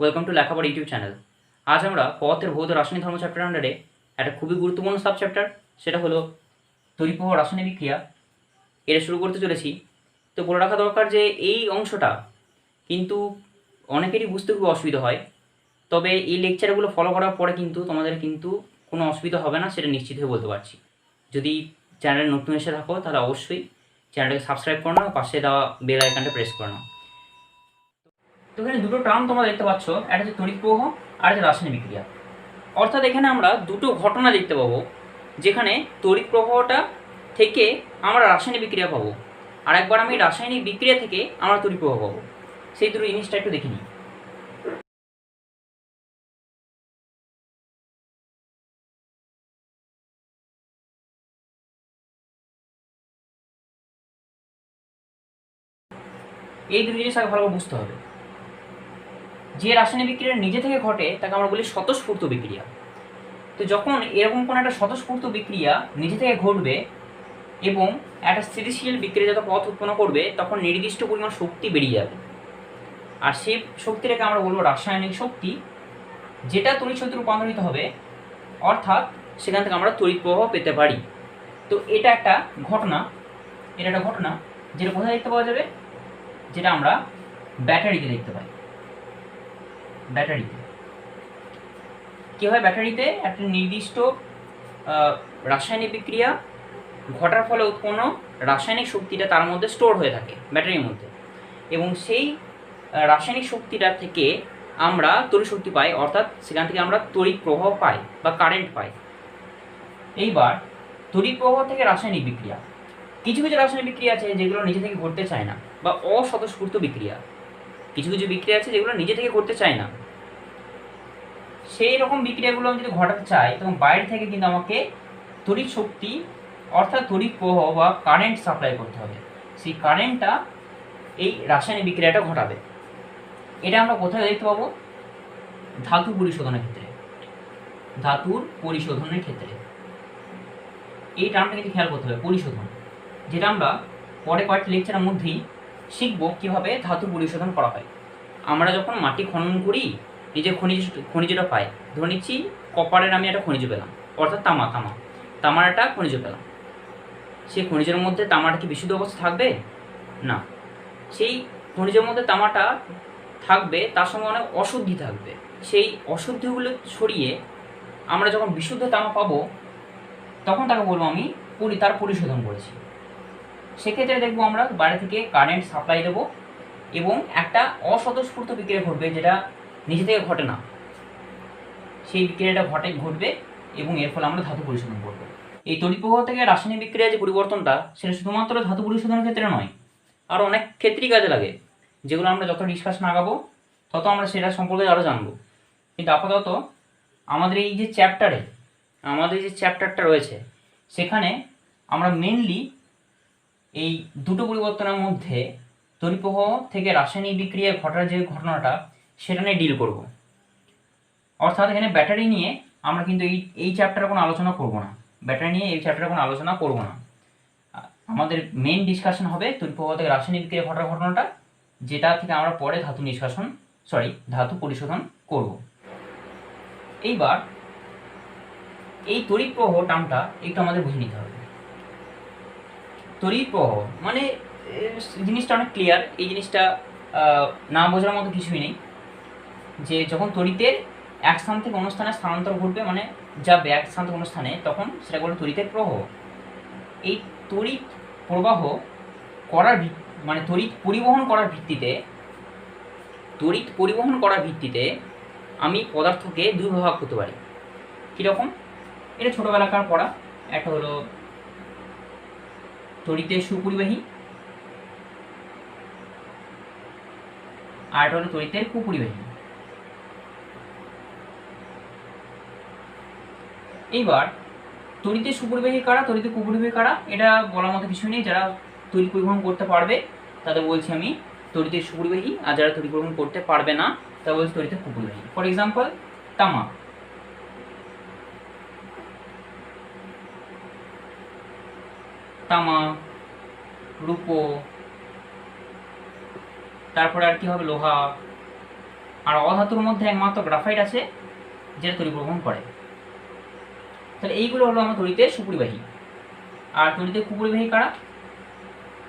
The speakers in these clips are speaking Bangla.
ওয়েলকাম টু লেখাপড়া ইউটিউব চ্যানেল। আজ আমরা পদার্থের ভৌত রাসায়নিক ধর্ম চ্যাপ্টার আন্ডারে একটা খুবই গুরুত্বপূর্ণ সাব চ্যাপ্টার, সেটা হলো তড়িৎ প্রবাহ রাসায়নিক বিক্রিয়া। এটা শুরু করতে চলেছি। তো বলে রাখা দরকার যে এই অংশটা কিন্তু অনেকেরই বুঝতে খুব অসুবিধা হয়, তবে এই লেকচারগুলো ফলো করার পরে কিন্তু তোমাদের কিন্তু কোনো অসুবিধা হবে না, সেটা নিশ্চিত হয়ে বলতে পারছি। যদি চ্যানেলে নতুন এসে থাকো তাহলে অবশ্যই চ্যানেলটাকে সাবস্ক্রাইব করে নাও, পাশে দেওয়া বেল আইকনটা প্রেস করে নাও। তো এখানে দুটো টার্ম তোমরা দেখতে পাচ্ছ, একটা হচ্ছে তড়িৎ প্রবাহ আর হচ্ছে রাসায়নিক বিক্রিয়া। অর্থাৎ এখানে আমরা দুটো ঘটনা দেখতে পাবো, যেখানে তড়িৎ প্রবাহটা থেকে আমরা রাসায়নিক বিক্রিয়া পাবো, আর একবার আমি রাসায়নিক বিক্রিয়া থেকে আমরা তড়িৎ প্রবাহ পাবো। সেই দুটো জিনিসটা একটু দেখে নিই। এই দুটো জিনিস আগে ভালোভাবে বুঝতে হবে। যে রাসায়নিক বিক্রিয়া নিজে থেকে ঘটে তাকে আমরা বলি স্বতঃস্ফূর্ত বিক্রিয়া। তো যখন এরকম কোনো একটা স্বতঃস্ফূর্ত বিক্রিয়া নিজে থেকে ঘটবে এবং একটা স্থিতিশীল বিক্রিয়াজাত পথ উৎপন্ন করবে, তখন নির্দিষ্ট পরিমাণ শক্তি বেরিয়ে যাবে, আর সেই শক্তিটাকে আমরা বলবো রাসায়নিক শক্তি, যেটা তড়িৎ শক্তিতে রূপান্তরিত হবে, অর্থাৎ সেখান থেকে আমরা তড়িৎ প্রবাহ পেতে পারি। তো এটা একটা ঘটনা, যেটা কোথায় দেখতে পাওয়া যাবে, যেটা আমরা ব্যাটারিতে দেখতে পাই। ব্যাটারিতে কী হয়? ব্যাটারিতে একটা নির্দিষ্ট রাসায়নিক বিক্রিয়া ঘটার ফলে উৎপন্ন রাসায়নিক শক্তিটা তার মধ্যে স্টোর হয়ে থাকে ব্যাটারির মধ্যে, এবং সেই রাসায়নিক শক্তিটা থেকে আমরা তড়িৎ শক্তি পাই, অর্থাৎ সেখান থেকে আমরা তড়িৎ প্রবাহ পাই বা কারেন্ট পাই। এইবার তড়িৎ প্রবাহ থেকে রাসায়নিক বিক্রিয়া, কিছু কিছু রাসায়নিক বিক্রিয়া আছে যেগুলো নিজে থেকে ঘটতে চায় না, বা অস্বতঃস্ফূর্ত বিক্রিয়া। কিছু কিছু বিক্রিয়া আছে যেগুলো নিজে থেকে করতে চায় না। সেই রকম বিক্রিয়াগুলো আমি যদি ঘটাতে চাই, তখন বাইরে থেকে কিন্তু আমাকে তড়িৎ শক্তি অর্থাৎ তড়িৎ প্রবাহ বা কারেন্ট সাপ্লাই করতে হবে। সেই কারেন্টটা এই রাসায়নিক বিক্রিয়াটা ঘটাবে। এটা আমরা কোথায় দেখতে পাবো? ধাতু পরিশোধনের ক্ষেত্রে। ধাতুর পরিশোধনের ক্ষেত্রে এই টার্মটা কিন্তু খেয়াল করতে হবে, পরিশোধন, যেটা আমরা পরে কয়েকটি লেকচারের মধ্যেই শিখব কীভাবে ধাতু পরিশোধন করা হয়। আমরা যখন মাটি খনন করি, এই যে খনিজটা পাই, ধরে নিচ্ছি কপারের আমি একটা খনিজ পেলাম, অর্থাৎ তামার একটা খনিজ পেলাম। সেই খনিজের মধ্যে তামাটা কি বিশুদ্ধ অবস্থা থাকবে? না, সেই খনিজের মধ্যে তামাটা থাকবে, তার সঙ্গে অনেক অশুদ্ধি থাকবে। সেই অশুদ্ধিগুলো সরিয়ে আমরা যখন বিশুদ্ধ তামা পাবো, তখন তাকে বলবো আমি তার পরিশোধন করেছি। সেক্ষেত্রে দেখবো আমরা বাইরে থেকে কারেন্ট সাপ্লাই দেবো, এবং একটা অস্বতঃস্ফূর্ত বিক্রিয়া ঘটবে, যেটা নিজে থেকে ঘটে না। সেই বিক্রিয়াটা ঘটবে এবং এর ফলে আমরা ধাতু পরিশোধন করব। এই তড়িৎ প্রবাহ থেকে রাসায়নিক বিক্রিয়ার যে পরিবর্তনটা, সেটা শুধুমাত্র ধাতু পরিশোধনের ক্ষেত্রে নয়, আরও অনেক ক্ষেত্রেই কাজে লাগে, যেগুলো আমরা যত ডিসকাশন আগাবো তত আমরা সেটা সম্পর্কে আরও জানবো। কিন্তু আপাতত আমাদের যে চ্যাপ্টারটা রয়েছে, সেখানে আমরা মেনলি এই দুটো পরিবর্তনের মধ্যে তড়িৎ প্রবাহ থেকে রাসায়নিক বিক্রিয়া ঘটার যে ঘটনাটা, সেটা নিয়ে ডিল করব। অর্থাৎ এখানে ব্যাটারি নিয়ে আমরা কিন্তু এই চ্যাপ্টারে কোনো আলোচনা করব না। আমাদের মেন ডিসকাশন হবে তড়িৎ প্রবাহ থেকে রাসায়নিক বিক্রিয়া ঘটার ঘটনাটা, যেটা থেকে আমরা পরে ধাতু পরিশোধন করব। এইবার এই তড়িৎ প্রবাহ টার্মটা একটু আমাদের বুঝে নিতে হবে। তড়িৎ প্রবাহ মানে জিনিসটা অনেক ক্লিয়ার, এই জিনিসটা না বোঝার মতো কিছুই নেই, যে যখন তড়িতের এক স্থান থেকে অন্য স্থানে স্থানান্তর ঘটবে, মানে যাবে এক স্থান থেকে অন্য স্থানে, তখন সেটা বলে তড়িতের প্রবাহ। এই তড়িৎ প্রবাহ করার মানে তড়িৎ পরিবহন করার ভিত্তিতে আমি পদার্থকে দুই ভাগ করতে পারি। কীরকম? এটা ছোটোবেলাকার পড়া। একটা হলো তড়িতের সুপরিবাহী, আর একটা হলো তড়িতের কুপরিবাহী। এইবার তড়িতের সুপরিবাহী কারা, তড়িতের কুপরিবাহী কারা, এটা বলার মতো কিছু নেই। যারা তড়িৎ পরিবহন করতে পারবে তাদের বলছি আমি তড়িতের সুপরিবাহী, আর যারা তড়িৎ পরিবহন করতে পারবে না তারা বলছি তড়িতের কুপরিবাহী। ফর এক্সাম্পল, তামা, রূপো, তারপরে আর কি হবে, লোহা, আর অধাতুর মধ্যে একমাত্র গ্রাফাইট আছে যেটা তড়িৎ প্রবহন করে। তাহলে এইগুলো হলো আমার তড়িতে সুপরিবাহী। আর তড়িতে কুপরিবাহী কারা,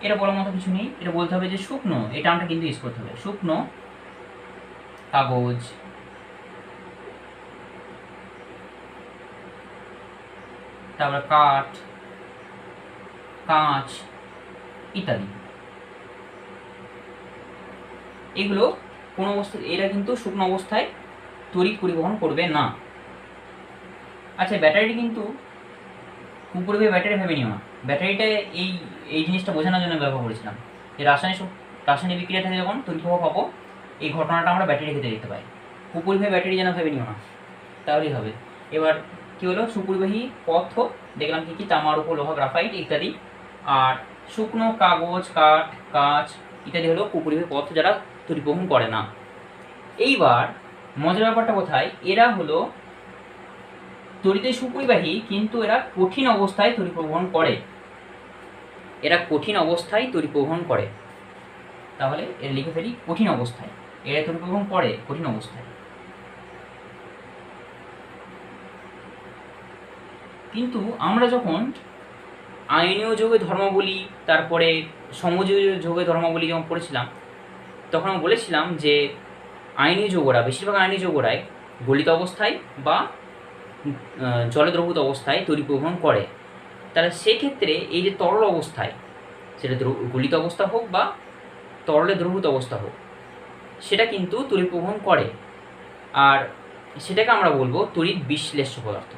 এটা বলার মতো কিছু নেই, এটা বলতে হবে যে শুকনো, এই টার্মটা কিন্তু ইউজ করতে হবে, শুকনো কাগজ, তারপরে কাঠ, কাঁচ ইত্যাদি, এগুলো কোনো অবস্থায়, এরা কিন্তু শুকনো অবস্থায় তড়িৎ পরিবহন করবে না। আচ্ছা, ব্যাটারি কিন্তু কুপরিবাহী ব্যাটারি ভেবে নিও না, ব্যাটারিটা এই এই জিনিসটা বোঝানোর জন্য ব্যবহার করেছিলাম যে রাসায়নিক বিক্রিয়া থেকে যখন তড়িৎ প্রবাহ পাবো, এই ঘটনাটা আমরা ব্যাটারি ক্ষেত্রে দেখতে পাই। কুপরিবাহী ব্যাটারি যেন ভেবে নিও না, তাহলেই হবে। এবার কী হলো, সুপরিবাহী পদার্থ দেখলাম কী কী, তামা, রূপো, লোহা, গ্রাফাইট ইত্যাদি। আর শুকনো কাগজ, কাঠ, কাঁচ ইত্যাদি হলো কুপরিবাহী পদার্থ যারা তড়িৎ প্রবহন করে না। এইবার মজার ব্যাপারটা কোথায়, এরা হলো তড়িতে সুপরিবাহী কিন্তু এরা কঠিন অবস্থায় তড়িৎ প্রবহন করে, এরা কঠিন অবস্থায় তড়িৎ প্রবহন করে। তাহলে এর লিখে ফেলি, কঠিন অবস্থায় এরা তড়িৎ প্রবহন করে, কঠিন অবস্থায়। কিন্তু আমরা যখন আয়নীয় যৌগের ধর্মাবলী, তারপরে সমযোজী যৌগের ধর্মাবলী যখন পড়েছিলাম, তখন আমি বলেছিলাম যে আয়নীয় যৌগরা, বেশিরভাগ আয়নীয় যৌগরাই গলিত অবস্থায় বা জলে দ্রবীভূত অবস্থায় তড়িৎ প্রবহন করে। তাহলে সেক্ষেত্রে এই যে তরল অবস্থায়, সেটা গলিত অবস্থা হোক বা তরলে দ্রবীভূত অবস্থা হোক, সেটা কিন্তু তড়িৎ প্রবহন করে। আর সেটাকে আমরা বলবো তড়িৎ বিশ্লেষ্য পদার্থ।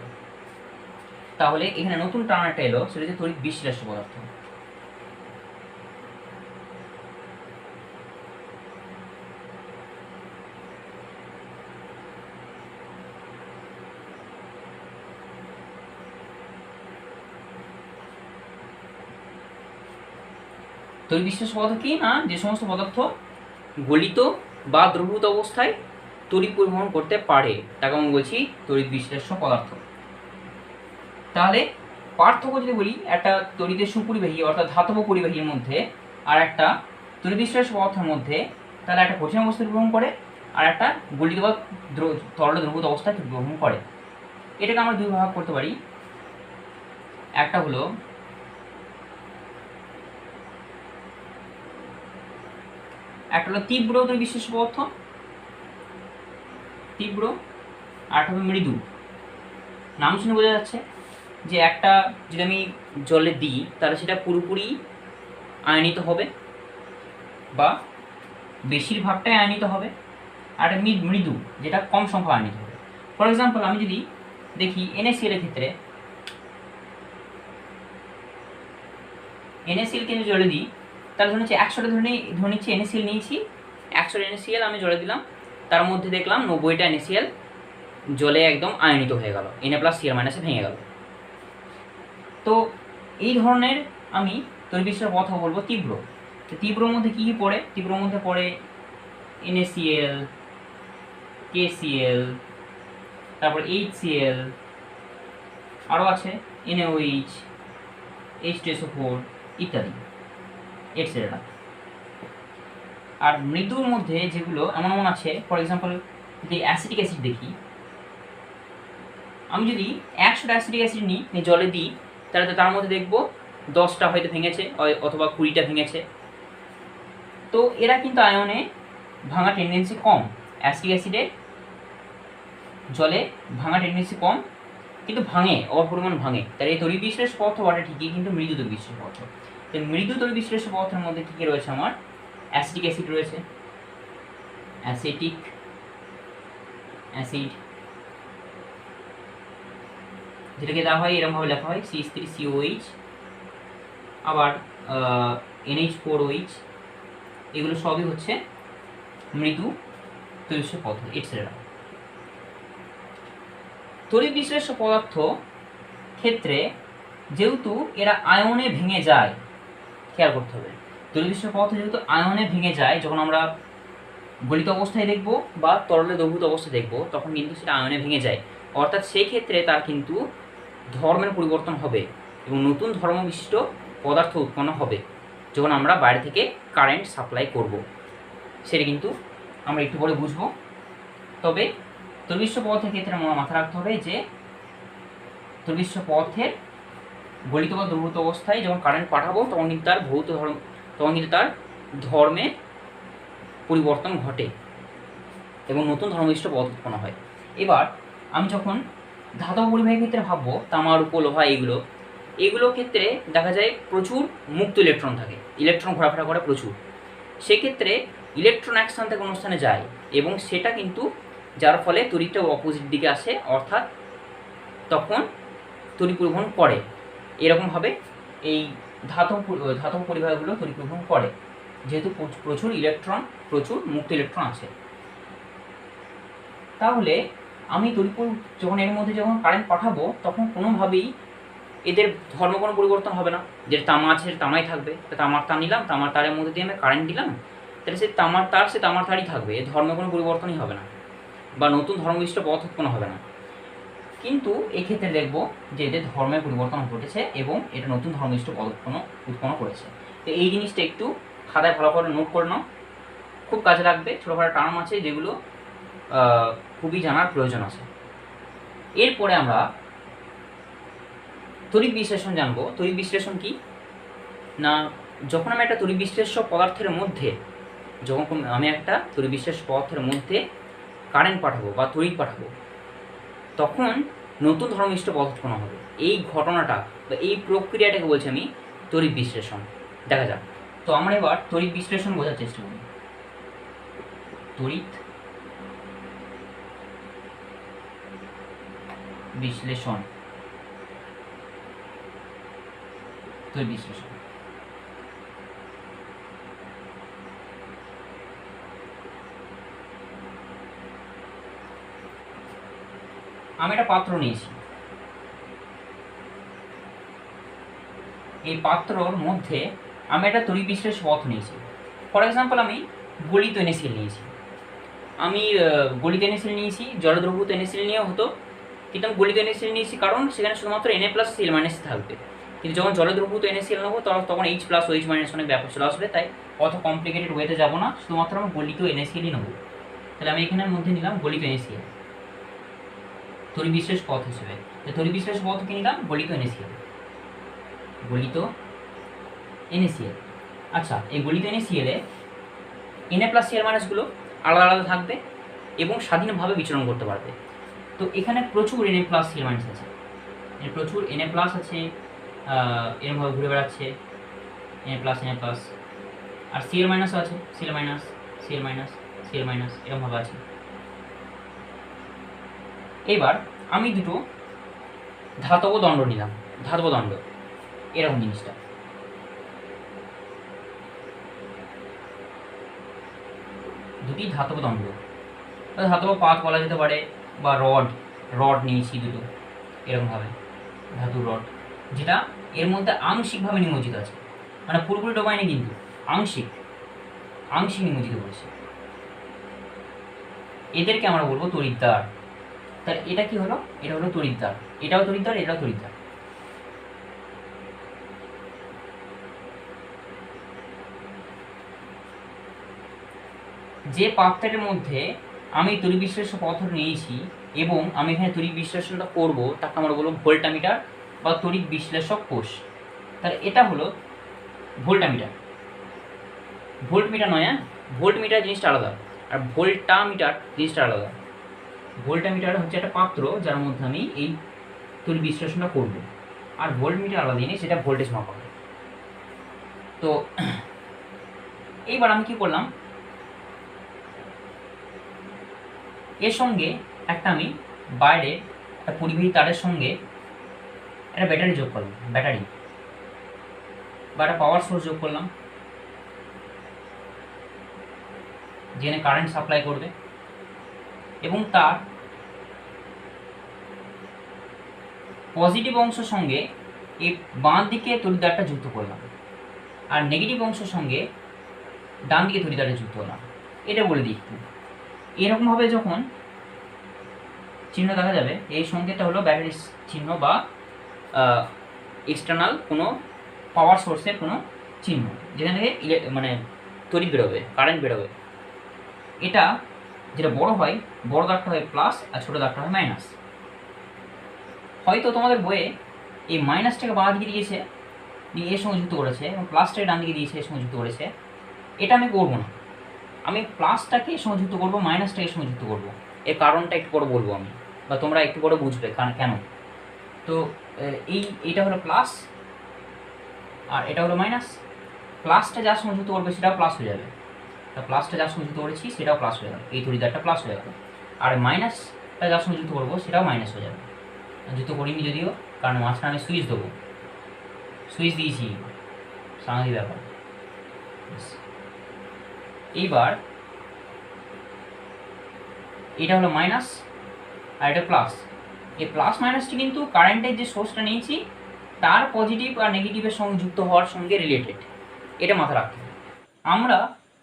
তাহলে এখানে নতুন টার্ম একটা এলো, সেটা হচ্ছে তড়িৎ বিশ্লেষ্য পদার্থ। তড়িৎ বিশ্লেষ্য পদার্থ কি না, যে সমস্ত পদার্থ গলিত বা দ্রবীভূত অবস্থায় তড়িৎ পরিবহন করতে পারে তাকে আমি বলছি তড়িৎ বিশ্লেষ্য পদার্থ। তাহলে পার্থক্য যদি বলি, একটা তড়িতের সুপরিবাহী অর্থাৎ ধাতব পরিবাহীর মধ্যে আর একটা তড়িৎ বিশ্লেষ্য পদার্থের মধ্যে, তাহলে একটা কঠিন অবস্থায় পরিবহন করে আর একটা গলিত বা তরলে দ্রবীভূত অবস্থায় পরিবহন করে। এটাকে আমরা দুই ভাগ করতে পারি, একটা হলো তীব্র তড়িৎ বিশ্লেষ্য পদার্থ, তীব্র, আর একটা হবে মৃদু। নাম শুনে বোঝা যাচ্ছে যে একটা যদি আমি জলে দিই তাহলে সেটা পুরোপুরি আয়নিত হবে বা বেশিরভাগটাই আয়নিত হবে, আর একটা মৃদু যেটা কম সংখ্যা আয়নিত হবে। ফর এক্সাম্পল, আমি যদি দেখি NaCl এর ক্ষেত্রে, NaCl-কে যদি জলে দিই তাহলে ধরে নিচ্ছি 100টা ধরে নিচ্ছি NaCl নিয়েছি, 100 NaCl আমি জলে দিলাম, তার মধ্যে দেখলাম 90টা NaCl জলে একদম আয়নিত হয়ে গেল, Na+Cl- ভেঙে গেল। তো এই ধরনের আমি তড়িৎ বিশ্লেষ্য পদার্থ বলবো তীব্র। তো তীব্রর মধ্যে কী কী পড়ে, তীব্রর মধ্যে পড়ে NaCl, KCl, তারপর HCl, আরও আছে NaOH, H2SO4 ইত্যাদি এটসেট্রা। আর মৃদুর মধ্যে যেগুলো এমন এমন আছে, ফর এক্সাম্পল যদি অ্যাসিটিক অ্যাসিড দেখি, আমি যদি 100টা অ্যাসিটিক অ্যাসিড নিই, জলে দিই, তাহলে তার মধ্যে দেখবো 10টা হয়তো ভেঙেছে অথবা 20টা ভেঙেছে। তো এরা কিন্তু আয়নে ভাঙা টেন্ডেন্সি কম, অ্যাসিটিক অ্যাসিডে জলে ভাঙা টেন্ডেন্সি কম, কিন্তু ভাঙে, অপরিমাণ ভাঙে। তাই এই তড়িৎ বিশ্লেষ্য পদার্থ বটে ঠিকই, কিন্তু মৃদু তড়িৎ বিশ্লেষ্য পদার্থ। তো মৃদু তড়িৎ বিশ্লেষ্য পদার্থের মধ্যে কী কী রয়েছে, আমার অ্যাসিটিক অ্যাসিড রয়েছে, অ্যাসিড, যেটাকে দেওয়া হয় এরকমভাবে লেখা হয় CH3COH, আবার NH4OH, এগুলো সবই হচ্ছে মৃদু তড়িৎ বিশ্লেষ্য পদার্থ এটসেট্রা। তড়িৎ বিশ্লেষ্য পদার্থ ক্ষেত্রে যেহেতু এরা আয়নে ভেঙে যায়, খেয়াল করতে হবে, তড়িৎ বিশ্লেষ্য পদার্থ যেহেতু আয়নে ভেঙে যায়, যখন আমরা গলিত অবস্থায় দেখব বা তরলে দ্রবীভূত অবস্থায় দেখব, তখন কিন্তু সেটা আয়নে ভেঙে যায়। অর্থাৎ সেই ক্ষেত্রে তার কিন্তু ধর্মের পরিবর্তন হবে এবং নতুন ধর্মবিশিষ্ট পদার্থ উৎপন্ন হবে যখন আমরা বাইরে থেকে কারেন্ট সাপ্লাই করব। সেটা কিন্তু আমরা একটু পরে বুঝবো। তবে তড়িৎ পথের ক্ষেত্রে আমার মাথায় রাখতে হবে যে তড়িৎ পথের গলিত বা দ্রবীভূত অবস্থায় যখন কারেন্ট পাঠাবো তখন কিন্তু তার ধর্মে পরিবর্তন ঘটে এবং নতুন ধর্মবিষ্ট পথ উৎপন্ন হয়। এবার আমি যখন ধাতব পরিবাহীর ক্ষেত্রে ভাববো, তামা রূপো লোহা এগুলোর ক্ষেত্রে দেখা যায় প্রচুর মুক্ত ইলেকট্রন থাকে, ইলেকট্রন ঘোরাফেরা করে প্রচুর। সেক্ষেত্রে ইলেকট্রন এক স্থান থেকে অন্য স্থানে যায় এবং সেটা কিন্তু যার ফলে তড়িৎটা অপোজিট দিকে আসে, অর্থাৎ তখন তড়িৎ পরিবহন করে। এরকমভাবে এই ধাতব পরিবাহীগুলো তড়িৎ পরিবহন করে, যেহেতু প্রচুর মুক্ত ইলেকট্রন আছে। তাহলে আমি যখন এর মধ্যে যখন কারেন্ট পাঠাবো তখন কোনোভাবেই এদের ধর্ম কোনো পরিবর্তন হবে না। যে তামা আছে তামাই থাকবে, তামার তার নিলাম, তামার তারের মধ্যে দিয়ে আমি কারেন্ট দিলাম, তাহলে সে তামার তারই থাকবে, এর ধর্মে কোনো পরিবর্তনই হবে না বা নতুন ধর্মবিষ্ট পথ উৎপন্ন হবে না। কিন্তু এক্ষেত্রে দেখব যে এদের ধর্মের পরিবর্তন ঘটেছে এবং এটা নতুন ধর্মবিষ্ট পথ উৎপন্ন করেছে। তো এই জিনিসটা একটু খাতায় ভালো করে নোট করে নাও, খুব কাজে লাগবে। ছোটোখাটো টার্ম আছে যেগুলো খুবই জানার প্রয়োজন আছে। এরপরে আমরা তড়িৎ বিশ্লেষণ জানবো। তড়িৎ বিশ্লেষণ কি না, যখন আমি একটা তড়িৎ বিশ্লেষ্য পদার্থের মধ্যে কারেন্ট পাঠাবো বা তড়িৎ পাঠাবো, তখন নতুন ধর্মবিষ্ট পথ উৎপন্ন হবে। এই ঘটনাটা বা এই প্রক্রিয়াটাকে বলছি আমি তড়িৎ বিশ্লেষণ। দেখা যাক। তো আমরা এবার তড়িৎ বিশ্লেষণ বোঝার চেষ্টা করি। তড়িৎ বিশ্লেষণ, তড়িৎ বিশ্লেষণ আমি একটা পাত্র নিয়েছি, এই পাত্রর মধ্যে আমি একটা তড়িৎ বিশ্লেষ্য পথ নিয়েছি। ফর এক্সাম্পল আমি গলিত NaCl নিয়েছি, জলদ্রবীভূত NaCl নিয়েও হতো, কিন্তু আমি গলিত NaCl নিয়েছি কারণ সেখানে শুধুমাত্র Na+Cl- থাকবে। কিন্তু যখন জলদ্রবীভূত NaCl নেবো তখন H+OH- অনেক ব্যাপার চলে আসবে, তাই অত কমপ্লিকেটেড ওয়েতে যাবো না, শুধুমাত্র আমি গলিত NaClই নেবো। তাহলে আমি এখানের মধ্যে নিলাম গলিত NaCl তড়িৎ বিশ্লেষ্য পথ হিসেবে। তড়িৎ বিশ্লেষ্য পথ কি নিলাম? গলিত NaCl। আচ্ছা, এই গলিত NaCl-এ Na+Cl- গুলো আলাদা আলাদা থাকবে এবং স্বাধীনভাবে বিচরণ করতে পারবে। তো এখানে প্রচুর Na+Cl- আছে, প্রচুর Na+ আছে, এরকমভাবে ঘুরে বেড়াচ্ছে Na+, আর Cl- আছে, Cl- এরকমভাবে আছে। এবার আমি দুটো ধাতব দণ্ড নিলাম, এরকম জিনিসটা। দুটি ধাতব দণ্ড, ধাতব পাত বলা যেতে পারে, বা রড নিয়েছি দুটো এরকমভাবে, ধাতুর রড, যেটা এর মধ্যে আংশিকভাবে নিমজ্জিত আছে, মানে পুরোপুরি ডোবায়নি কিন্তু আংশিক নিমজ্জিত করেছে। এদেরকে আমরা বলবো তড়িৎদ্বার। তাহলে এটা কি হলো? এটা হলো তড়িৎদ্বার, এটাও তড়িৎদ্বার, এটাও তড়িৎদ্বার। যে পাত্রের মধ্যে আমি তড়িৎ বিশ্লেষ্য পথ নিয়েছি এবং আমি এখানে তড়িৎ বিশ্লেষণটা করব, তাকে আমরা বলবো ভোল্টামিটার বা তড়িৎ বিশ্লেষক কোষ। তাহলে এটা হলো ভোল্টামিটার, ভোল্টমিটার নয়, ভোল্টমিটার জিনিসটা আলাদা আর ভোল্টামিটার জিনিসটা আলাদা। ভোল্টামিটার হচ্ছে একটা পাত্র যার মধ্যে আমি এই তড়িৎ বিশ্লেষণটা করব, আর ভোল্টমিটার আলাদা জিনিস, সেটা ভোল্টেজ মাপা হয়। তো এইবার আমি কি করলাম, এর সঙ্গে আমি বাইরে একটা পরিবাহী তারের সঙ্গে একটা ব্যাটারি যোগ করলাম, ব্যাটারি বা একটা পাওয়ার সোর্স যোগ করলাম, যেখানে কারেন্ট সাপ্লাই করবে, এবং তার পজিটিভ অংশের সঙ্গে এই বাঁ দিকে তড়িৎদ্বারটা যুক্ত করলাম, আর নেগেটিভ অংশের সঙ্গে ডান দিকে তড়িৎদ্বারটা যুক্ত করলাম। এটা বলে দিই একটু, এরকমভাবে যখন চিহ্ন দেখা যাবে, এই সংকেতটা হলো ব্যাটারির চিহ্ন বা এক্সটার্নাল কোনো পাওয়ার সোর্সের কোনো চিহ্ন, যেখান থেকে তড়িৎ বেরোবে, কারেন্ট বেরোবে। এটা যেটা বড় হয়, বড় দাগটা হয় প্লাস আর ছোটো দাগটা হয় মাইনাস। হয়তো তোমাদের বইয়ে এই মাইনাসটাকে বাঁ দিকে দিয়েছে, দিয়ে এর সঙ্গে যুক্ত করেছে, এবং প্লাসটাকে ডান দিকে দিয়েছে, এর সঙ্গে যুক্ত করেছে। এটা আমি করবো না, আমি প্লাসটাকে এর সঙ্গে যুক্ত করবো, মাইনাসটাকে এর সঙ্গে যুক্ত করবো। এর কারণটা একটু পরে বলবো আমি, বা তোমরা একটু পরে বুঝবে কেন। তো এইটা হলো প্লাস আর এটা হলো মাইনাস। প্লাসটা যার সঙ্গে যুক্ত করবে সেটাও প্লাস হয়ে যাবে, তা প্লাসটা যার সঙ্গে যুক্ত করেছি সেটাও প্লাস হয়ে যাবে, এই তড়িৎদ্বারটা প্লাস হয়ে যাবে। আর মাইনাসটা যার সঙ্গে যুক্ত করবো সেটাও মাইনাস হয়ে যাবে। যুক্ত করিনি যদিও, কারণ মাঝখানে আমি সুইচ দেবো, সুইচ দিয়েছি, স্বাভাবিক ব্যাপার। এইবার এটা হলো মাইনাস আর এটা প্লাস। এই প্লাস মাইনাসটি কিন্তু কারেন্টের যে সোর্সটা নিয়েছি তার পজিটিভ আর নেগেটিভের সঙ্গে যুক্ত হওয়ার সঙ্গে রিলেটেড, এটা মাথা রাখতে হবে। আমরা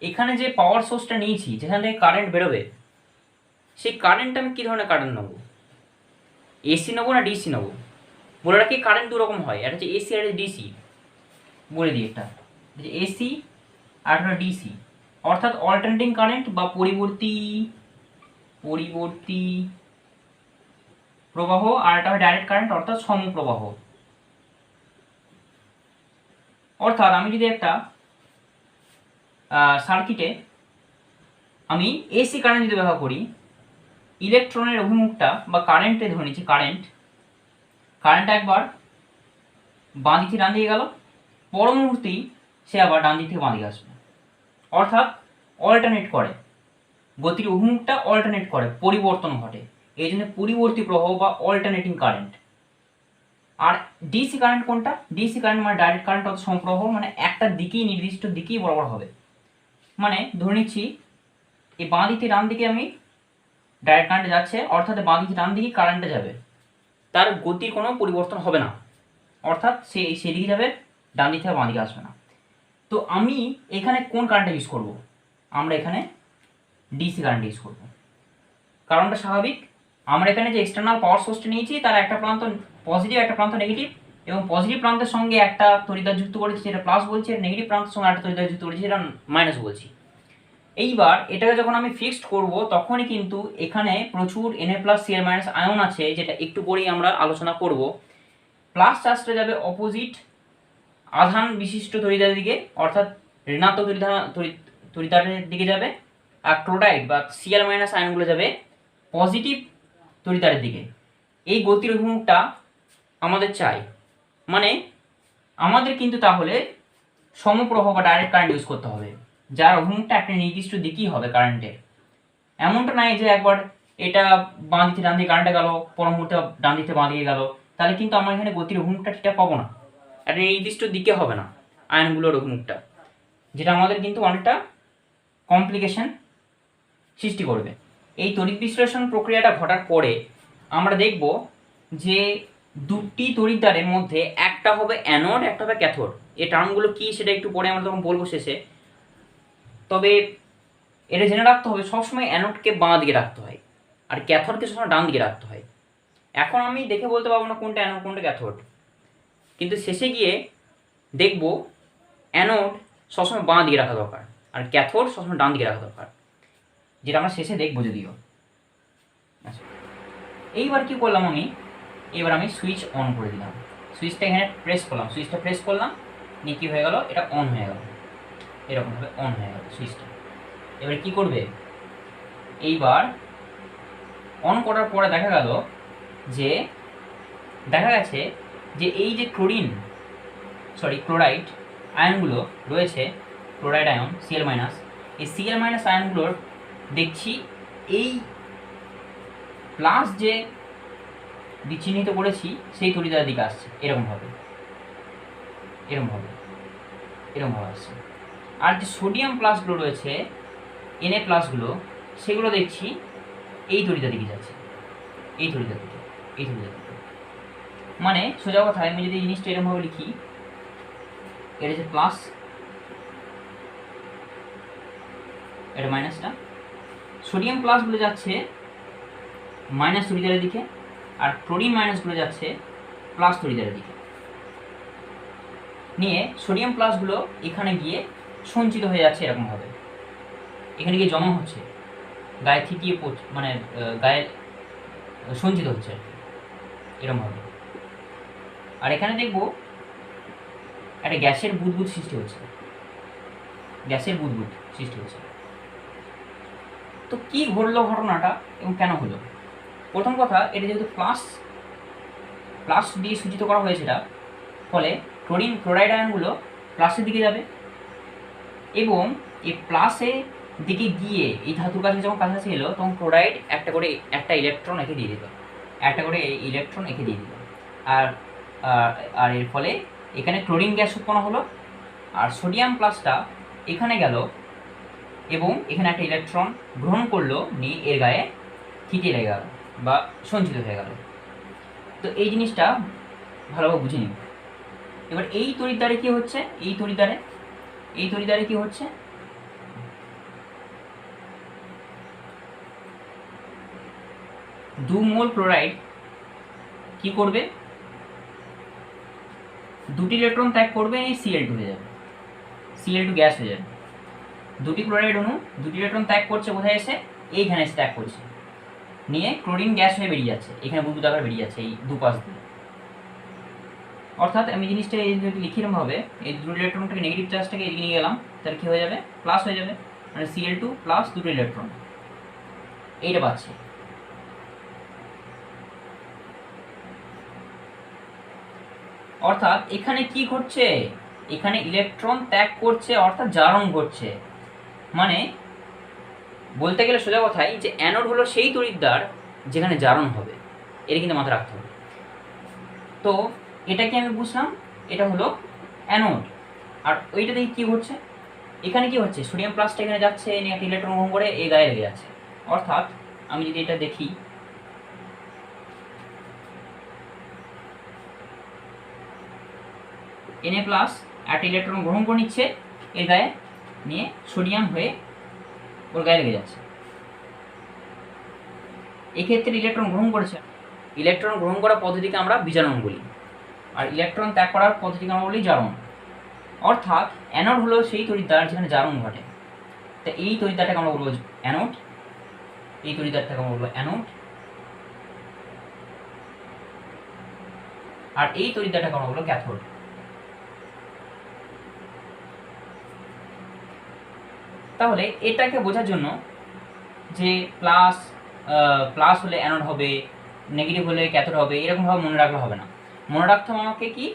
এখানে যে পাওয়ার সোর্সটা নিয়েছি, যেখান থেকে কারেন্ট বেরোবে, সেই কারেন্টটা আমি কী ধরনের কারেন্ট নেবো? এসি নেবো না ডিসি নেবো? বলে রাখি কারেন্ট দু রকম হয়, একটা হচ্ছে এসি আর একটা ডিসি। বলে দিই, একটা এসি আর একটা ডিসি, অর্থাৎ অল্টারনেটিং কারেন্ট বা পরিবর্তী প্রবাহ, আর একটা হয় ডাইরেক্ট কারেন্ট অর্থাৎ সমপ্রবাহ। অর্থাৎ আমি যদি একটা সার্কিটে আমি এসি কারেন্ট যদি ব্যবহার করি, ইলেকট্রনের অভিমুখটা বা কারেন্টে ধরে নিচ্ছি, কারেন্ট একবার বাঁ দিক থেকে ডান দিকে গেল, পর মুহূর্তেই সে আবার ডান দিক থেকে বাঁ দিকে আসবে। অর্থাৎ অল্টারনেট করে, গতির অভিমুখটা অল্টারনেট করে, পরিবর্তন ঘটে, এই জন্য পরিবর্তী প্রবাহ বা অল্টারনেটিং কারেন্ট। আর ডিসি কারেন্ট কোনটা? ডিসি কারেন্ট মানে ডাইরেক্ট কারেন্ট অর্থাৎ সমপ্রবাহ, মানে একটা দিকেই, নির্দিষ্ট দিকেই বরাবর হবে। মানে ধরে নিচ্ছি এই বাঁ দিক থেকে ডান দিকে আমি ডাইরেক্ট কারেন্টে যাচ্ছে, অর্থাৎ বাঁ দিক থেকে ডান দিকে কারেন্টে যাবে, তার গতির কোনো পরিবর্তন হবে না, অর্থাৎ সে সেদিকে যাবে, ডান দিক থেকে বাঁ দিকে আসবে না। তো আমি এখানে কোন কারেন্টটা ইউজ করব? আমরা এখানে ডিসি কারেন্ট ইউজ করব। কারণটা স্বাভাবিক, আমরা এখানে যে এক্সটার্নাল পাওয়ার সোর্সটা নিয়েছি তার একটা প্রান্ত পজিটিভ, একটা প্রান্ত নেগেটিভ, এবং পজিটিভ প্রান্তের সঙ্গে একটা তড়িৎদ্বার যুক্ত করেছি সেটা প্লাস বলছি, আর নেগেটিভ প্রান্তের সঙ্গে একটা তড়িৎদ্বার যুক্ত করেছি সেটা মাইনাস বলছি। এইবার এটাকে যখন আমি ফিক্সড করব তখনই কিন্তু এখানে প্রচুর Na+Cl- আয়ন আছে, যেটা একটু পরেই আমরা আলোচনা করব। প্লাস চার্জটা যাবে অপোজিট আধান বিশিষ্ট তড়িৎদ্বারের দিকে, অর্থাৎ ঋণাত্মক তড়িৎদ্বারের দিকে যাবে, আর ক্লোরাইড বা Cl- আয়নগুলো যাবে পজিটিভ তড়িৎদ্বারের দিকে। এই গতির অভিমুখটা আমাদের চাই, মানে আমাদের কিন্তু তাহলে সমপ্রবাহ বা ডাইরেক্ট কারেন্ট ইউজ করতে হবে, যার অভিমুখটা একটা নির্দিষ্ট দিকেই হবে কারেন্টের। এমনটা নাই যে একবার এটা বাঁ দিকে ডান দিকে কারেন্টে গেল, পর মুহূর্তে ডান দিকে বাঁ দিকে গেল, তাহলে কিন্তু আমরা এখানে গতির অভিমুখটা ঠিকঠাক পাবো না, একটা নির্দিষ্ট দিকে হবে না আয়নগুলোর অভিমুখটা, যেটা আমাদের কিন্তু অনেকটা কমপ্লিকেশন সৃষ্টি করবে। এই তড়িৎ বিশ্লেষণ প্রক্রিয়াটা ঘটার পরে আমরা দেখব যে দুটি তড়িৎদ্বারের মধ্যে একটা হবে অ্যানোড, একটা হবে ক্যাথোড। এই টার্মগুলো কী সেটা একটু পরে আমরা তখন বলবো শেষে। তবে এটা জেনে রাখতে হবে সবসময় অ্যানোডকে বাঁ দিকে রাখতে হয় আর ক্যাথোডকে সবসময় ডান দিকে রাখতে হয়। এখন আমি দেখে বলতে পারবো না কোনটা অ্যানোড কোনটা ক্যাথোড, কিন্তু শেষে গিয়ে দেখব অ্যানোড সবসময় বাঁ দিকে রাখা দরকার আর ক্যাথোড সবসময় ডান দিকে রাখা দরকার, যেটা আমরা শেষে দেখবো যদিও। আচ্ছা, এইবার কি করলাম আমি, এবার আমি সুইচ অন করে দিলাম, সুইচটা এখানে প্রেস করলাম, সুইচটা প্রেস করলাম, নিয়ে কী হয়ে গেল, এটা অন হয়ে গেল, এরকমভাবে অন হয়ে গেল সুইচটা। এবারে কি করবে, এইবার অন করার পরে দেখা গেছে যে এই যে ক্লোরাইড আয়নগুলো রয়েছে, ক্লোরাইড আয়ন Cl-, এই Cl- আয়নগুলোর দেখছি এই প্লাস যে চিহ্নিত করেছি সেই তড়িৎদ্বারের দিকে আসছে, এরকমভাবে আসছে। আর যে সোডিয়াম প্লাসগুলো রয়েছে, Na+গুলো, সেগুলো দেখছি এই তড়িৎদ্বার দিকে যাচ্ছে, এই তড়িৎদ্বার দিকে। মানে সোজা কথায় আমি যদি এই জিনিসটা এরকমভাবে লিখি, এটা হচ্ছে প্লাস, এটা মাইনাসটা, সোডিয়াম প্লাসগুলো যাচ্ছে মাইনাস তড়িৎদ্বারের দিকে, আর ক্লোরিন মাইনাসগুলো যাচ্ছে প্লাস তড়িৎদ্বারের দিকে। নিয়ে সোডিয়াম প্লাসগুলো এখানে গিয়ে সঞ্চিত হয়ে যাচ্ছে এরকমভাবে, এখানে গিয়ে জমা হচ্ছে, গায়ে থিতিয়ে মানে গায়ে সঞ্চিত হচ্ছে এরকমভাবে। আর এখানে দেখব একটা গ্যাসের বুদবুদ সৃষ্টি হচ্ছে, গ্যাসের বুদবুদ সৃষ্টি হচ্ছে। তো কি ঘটলো ঘটনাটা এবং কেন হলো? প্রথম কথা, এটা যেহেতু প্লাস দিয়ে সূচিত করা হয়েছে, এটা ফলে ক্লোরিন ক্লোরাইড আয়নগুলো প্লাসের দিকে যাবে এবং এই প্লাসের দিকে গিয়ে এই ধাতুর কাছে যখন কাছাকাছি এলো তখন ক্লোরাইড একটা ইলেকট্রন এঁকে দিয়ে দিল, একটা করে ইলেকট্রন এঁকে দিয়ে দিল। আর আর এর ফলে এখানে ক্লোরিন গ্যাস উৎপন্ন হলো, আর সোডিয়াম প্লাসটা এখানে গেল এবং এখানে একটা ইলেকট্রন গ্রহণ করলো, নিয়ে এর গায়ে থিতিয়ে লেগে গেল বা সঞ্চিত হয়ে গেল। তো এই জিনিসটা ভালোভাবে বুঝে নিন। এবার এই তড়িৎদ্বারে কি হচ্ছে, এই তড়িৎদ্বারে কি হচ্ছে, 2 মোল ক্লোরাইড কি করবে, 2টি ইলেকট্রন ত্যাগ করবে, এই Cl2 হয়ে যাবে, Cl2 গ্যাস হয়ে যাবে। 2টি ক্লোরাইড অণু 2টি ইলেকট্রন ত্যাগ করছে, কোথায় এসে, এইখানে এসে ত্যাগ করছে, নিয়ে ক্লোরিন গ্যাস হয়ে বেরিয়ে যাচ্ছে, এখানে বুদবুদ আকারে বেরিয়ে যাচ্ছে এই দুপাশ দিয়ে। অর্থাৎ আমি জিনিসটা এই যদি লিখি এরকমভাবে, এই 2 ইলেকট্রনটাকে নেগেটিভ চার্জটাকে এদিকে নিয়ে গেলাম, তাহলে কী হয়ে যাবে, প্লাস হয়ে যাবে, মানে Cl2 প্লাস 2টো ইলেকট্রন, এইটা পাচ্ছি। অর্থাৎ এখানে কি ঘটছে, এখানে ইলেকট্রন ত্যাগ করছে, অর্থাৎ জারণ ঘটছে। মানে বলতে গেলে সোজা কথাই যে অ্যানোড হলো সেই তড়িৎদ্বার যেখানে জারণ হবে, এটা কিন্তু মাথায় রাখতে হবে। তো এটা কি আমি বুঝলাম, এটা হলো অ্যানোড। আর ওইটা দেখি কী ঘটছে, এখানে কি হচ্ছে, সোডিয়াম প্লাসটা এখানে যাচ্ছে, নিয়ে একটা ইলেকট্রন গ্রহণ করে এই গায়ে লেগে যাচ্ছে। অর্থাৎ আমি যদি এটা দেখি, Na প্লাস একটা ইলেকট্রন গ্রহণ করে নিচ্ছে এর গায়ে, নিয়ে সোডিয়াম হয়ে ওর গায়ে লেগে যাচ্ছে। এক্ষেত্রে ইলেকট্রন গ্রহণ করেছে, ইলেকট্রন গ্রহণ করার পদ্ধতিকে আমরা বিজারণ বলি, আর ইলেকট্রন ত্যাগ করার পদ্ধতিকে আমরা বলি জারণ। অর্থাৎ অ্যানোড হলো সেই তড়িৎদ্বার যেখানে জারণ ঘটে। তো এই তড়িৎদ্বারটাকে আমরা বলবো অ্যানোড, এই তড়িৎদ্বারটাকে আমরা বলবো অ্যানোড, আর এই তড়িৎদ্বারটাকে আমরা বলবো ক্যাথোড। তাহলে এটাকে বোঝার জন্য যে প্লাস হলে অ্যানোড হবে, নেগেটিভ হলে ক্যাথোড হবে, এরকমভাবে মনে রাখলে হবে না। মনে রাখতে হবে আমাকে কি,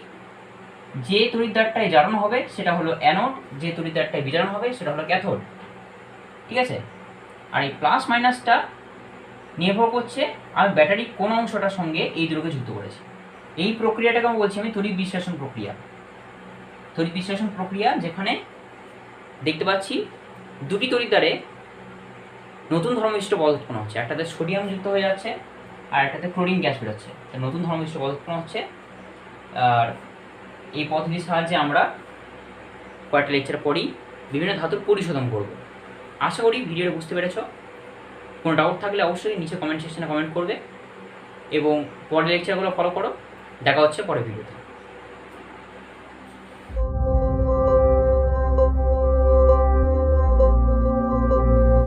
যে তড়িৎদ্বারটায় জারণ হবে সেটা হলো অ্যানোড, যে তড়িৎদ্বারটায় বিজারণ হবে সেটা হলো ক্যাথোড। ঠিক আছে? আর এই প্লাস মাইনাসটা নির্ভর করছে আমি ব্যাটারি কোন অংশটার সঙ্গে এই দুটোকে যুক্ত করেছি। এই প্রক্রিয়াটাকে আমি বলছি আমি তড়িৎ বিশ্লেষণ প্রক্রিয়া। তড়িৎ বিশ্লেষণ প্রক্রিয়া যেখানে দেখতে পাচ্ছি দুটি তড়িৎদ্বারে নতুন ধর্মবিশিষ্ট পদার্থ উৎপন্ন হচ্ছে, একটাতে সোডিয়াম যুক্ত হয়ে যাচ্ছে আর একটাতে ক্লোরিন গ্যাস বেরোচ্ছে, নতুন ধর্মবিশিষ্ট পদার্থ উৎপন্ন হচ্ছে। আর এই পদ্ধতির সাহায্যে আমরা কয়েকটা লেকচার পড়ি, বিভিন্ন ধাতুর পরিশোধন করব। আশা করি ভিডিওটা বুঝতে পেরেছ। কোনো ডাউট থাকলে অবশ্যই নিচে কমেন্ট সেকশনে কমেন্ট করবে এবং পরের লেকচারগুলো ফলো করো। দেখা হচ্ছে পরের ভিডিওতে।